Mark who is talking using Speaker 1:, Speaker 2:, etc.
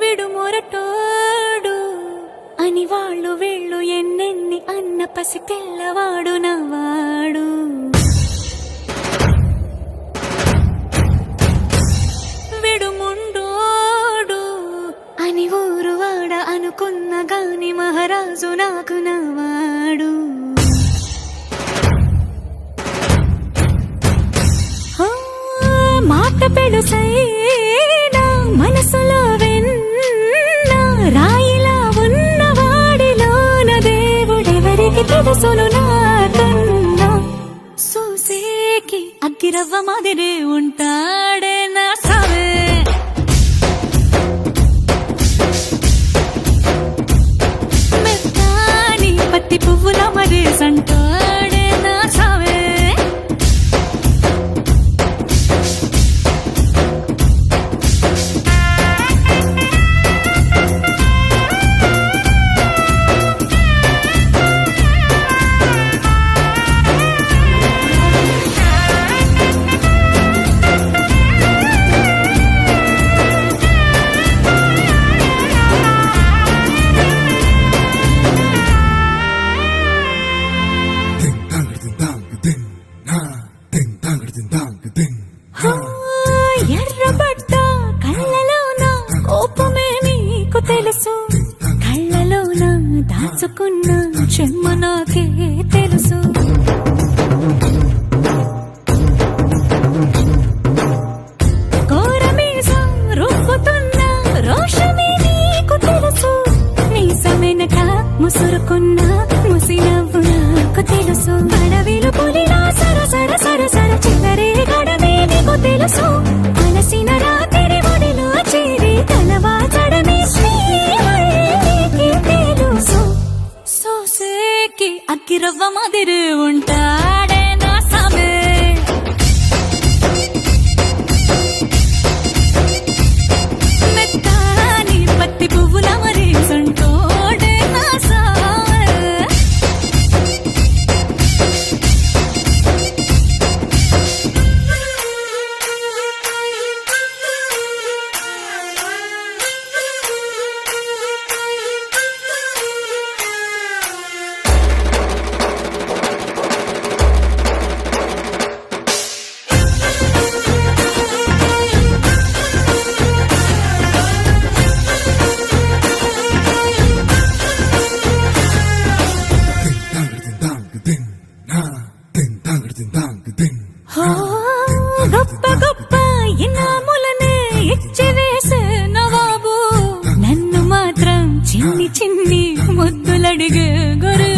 Speaker 1: విడుమొరటోడు అని వాళ్ళు వీళ్ళు ఎన్నెన్ని అన్న పసి పిల్లవాడు నవ్వాడు. విడుముండోడు అని ఊరువాడ అనుకున్న గాని మహారాజు నాకు నవ్వాడు. మాట పెడుసైనా మనసులో వెన్న రాయిలా ఉన్నవాడిలోన దేవుడెవరికి తెలుసును నాకన్నా. సూసేకి అగ్గిరవ్వ మాదిరే ఉంటాడే నా సావే. మెత్తాని పత్తి పువ్వుల మరేసంటాడే నా సావే. ఎర్రబడ్డ కళ్ళలోన కోపమే నీకు తెలుసు, కళ్ళలోన దాచుకున్న చెమ్మ నాకే తెలుసు. కోరమీసం రుబ్బుతున్న రోషమే నీకు తెలుసు, మీసమెనక ముసురుకున్న ముసినవ్వు నాకు తెలుసు. అడవిలు పులిలా సరసర సరసర చిల్లరే గడమే నీకు తెలుసు, అలసిన రాత్రి ఒడిలో చేరి తలవాచడమే శ్రీకి తెలుసు. సోసేకి అగ్గిరవ్వ మాదిరి ఉంటాడే నా సామే. మెత్తాని పత్తి పువ్వుల మరేసంటోడే నా సామే. గొప్ప గొప్ప ఇనాములనే ఇచ్చి వేసే నవాబు, నన్ను మాత్రం చిన్ని చిన్ని ముద్దులడిగే గురు.